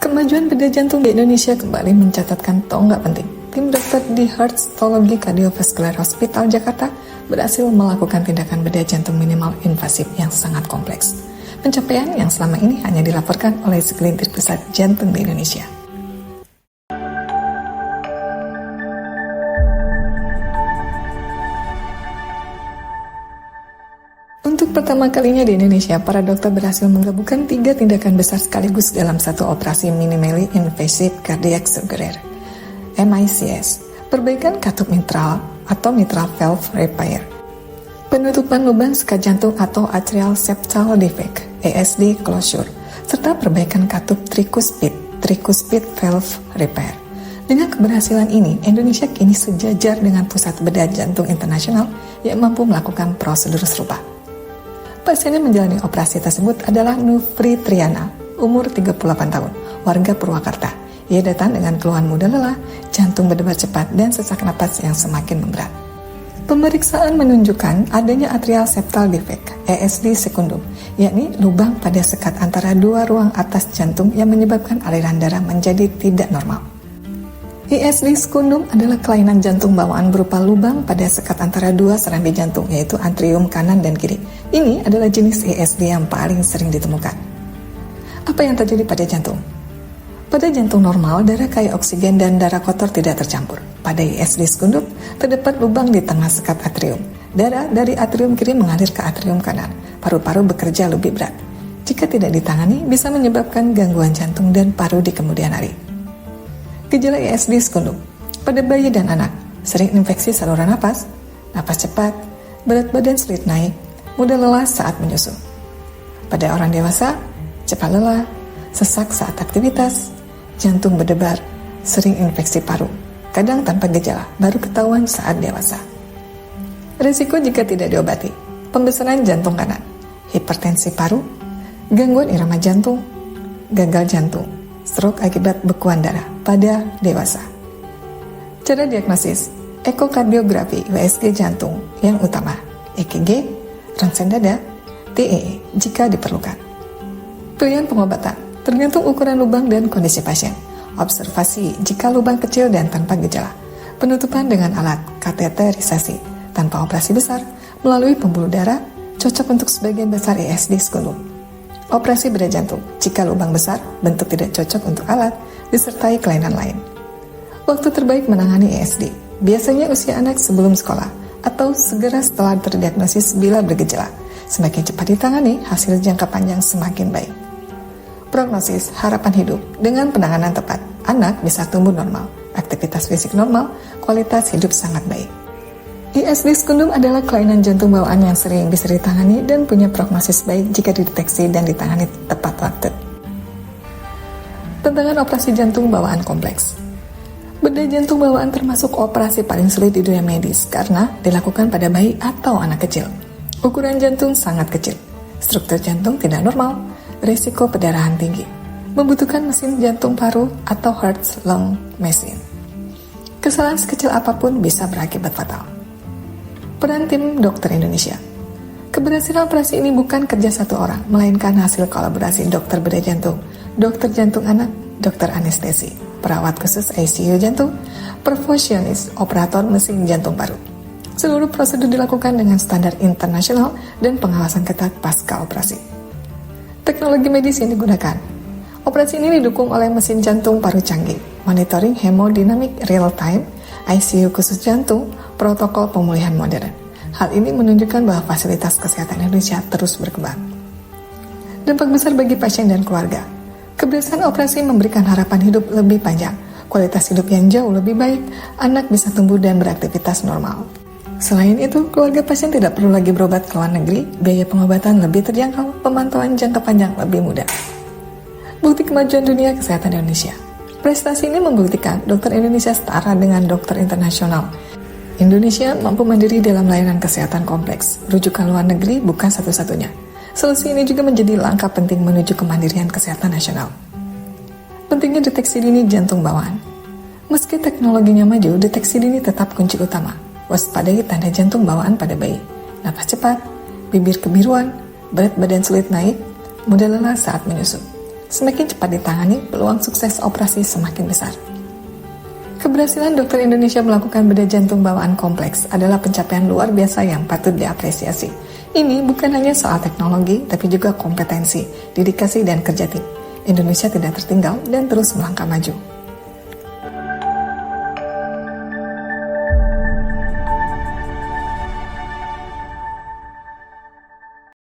Kemajuan bedah jantung di Indonesia kembali mencatatkan tonggak penting. Tim dokter di Heartology Cardiovascular Hospital Jakarta berhasil melakukan tindakan bedah jantung minimal invasif yang sangat kompleks. Pencapaian yang selama ini hanya dilaporkan oleh segelintir pusat jantung di Indonesia. Untuk pertama kalinya di Indonesia, para dokter berhasil menggabungkan 3 tindakan besar sekaligus dalam satu operasi minimally invasive cardiac surgery, MICS, perbaikan katup mitral atau mitral valve repair, penutupan lubang sekat jantung atau atrial septal defect, ASD closure, serta perbaikan katup tricuspid valve repair. Dengan keberhasilan ini, Indonesia kini sejajar dengan pusat bedah jantung internasional yang mampu melakukan prosedur serupa. Pasien yang menjalani operasi tersebut adalah Nufri Triana, umur 38 tahun, warga Purwakarta. Ia datang dengan keluhan mudah lelah, jantung berdebar cepat, dan sesak napas yang semakin memberat. Pemeriksaan menunjukkan adanya atrial septal defect, ASD sekundum, yakni lubang pada sekat antara 2 ruang atas jantung yang menyebabkan aliran darah menjadi tidak normal. ASD sekundum adalah kelainan jantung bawaan berupa lubang pada sekat antara 2 serambi jantung, yaitu atrium kanan dan kiri. Ini adalah jenis ASD yang paling sering ditemukan. Apa yang terjadi pada jantung? Pada jantung normal, darah kaya oksigen dan darah kotor tidak tercampur. Pada ASD sekundum, terdapat lubang di tengah sekat atrium. Darah dari atrium kiri mengalir ke atrium kanan. Paru-paru bekerja lebih berat. Jika tidak ditangani, bisa menyebabkan gangguan jantung dan paru di kemudian hari. Gejala ASD sekundum pada bayi dan anak, sering infeksi saluran napas cepat, berat badan sulit naik, mudah lelah saat menyusu. Pada orang dewasa, cepat lelah, sesak saat aktivitas, jantung berdebar, sering infeksi paru, kadang tanpa gejala, baru ketahuan saat dewasa. Risiko jika tidak diobati: pembesaran jantung kanan, hipertensi paru, gangguan irama jantung, gagal jantung, stroke akibat bekuan darah pada dewasa. Cara diagnosis: ekokardiografi USG jantung yang utama, EKG, ronsen dada, TEE jika diperlukan. Pilihan pengobatan tergantung ukuran lubang dan kondisi pasien. Observasi jika lubang kecil dan tanpa gejala. Penutupan dengan alat kateterisasi tanpa operasi besar melalui pembuluh darah, cocok untuk sebagian besar ASD sekundum. Operasi bedah jantung jika lubang besar, bentuk tidak cocok untuk alat, disertai kelainan lain. Waktu terbaik menangani ASD biasanya usia anak sebelum sekolah atau segera setelah terdiagnosis bila bergejala. Semakin cepat ditangani, hasil jangka panjang semakin baik. Prognosis harapan hidup dengan penanganan tepat, anak bisa tumbuh normal, aktivitas fisik normal, kualitas hidup sangat baik. ASD sekundum adalah kelainan jantung bawaan yang sering bisa ditangani dan punya prognosis baik jika dideteksi dan ditangani tepat waktu. Tantangan operasi jantung bawaan kompleks. Bedah jantung bawaan termasuk operasi paling sulit di dunia medis karena dilakukan pada bayi atau anak kecil. Ukuran jantung sangat kecil, struktur jantung tidak normal, risiko perdarahan tinggi, membutuhkan mesin jantung paru atau heart-lung machine. Kesalahan sekecil apapun bisa berakibat fatal. Peran tim dokter Indonesia. Keberhasilan operasi ini bukan kerja satu orang, melainkan hasil kolaborasi dokter bedah jantung, dokter jantung anak, dokter anestesi, perawat khusus ICU jantung, perfusionis, operator mesin jantung paru. Seluruh prosedur dilakukan dengan standar internasional dan pengawasan ketat pasca operasi. Teknologi medis yang digunakan. Operasi ini didukung oleh mesin jantung paru canggih, monitoring hemodinamik real time, ICU khusus jantung, protokol pemulihan modern. Hal ini menunjukkan bahwa fasilitas kesehatan Indonesia terus berkembang. Dampak besar bagi pasien dan keluarga. Keberhasilan operasi memberikan harapan hidup lebih panjang, kualitas hidup yang jauh lebih baik, anak bisa tumbuh dan beraktivitas normal. Selain itu, keluarga pasien tidak perlu lagi berobat ke luar negeri, biaya pengobatan lebih terjangkau, pemantauan jangka panjang lebih mudah. Bukti kemajuan dunia kesehatan Indonesia. Prestasi ini membuktikan dokter Indonesia setara dengan dokter internasional. Indonesia mampu mandiri dalam layanan kesehatan kompleks. Rujukan luar negeri bukan satu-satunya. Solusi ini juga menjadi langkah penting menuju kemandirian kesehatan nasional. Pentingnya deteksi dini jantung bawaan. Meski teknologinya maju, deteksi dini tetap kunci utama. Waspadai tanda jantung bawaan pada bayi, napas cepat, bibir kebiruan, berat badan sulit naik, mudah lelah saat menyusu. Semakin cepat ditangani, peluang sukses operasi semakin besar. Keberhasilan dokter Indonesia melakukan bedah jantung bawaan kompleks adalah pencapaian luar biasa yang patut diapresiasi. Ini bukan hanya soal teknologi, tapi juga kompetensi, dedikasi, dan kerja tim. Indonesia tidak tertinggal dan terus melangkah maju.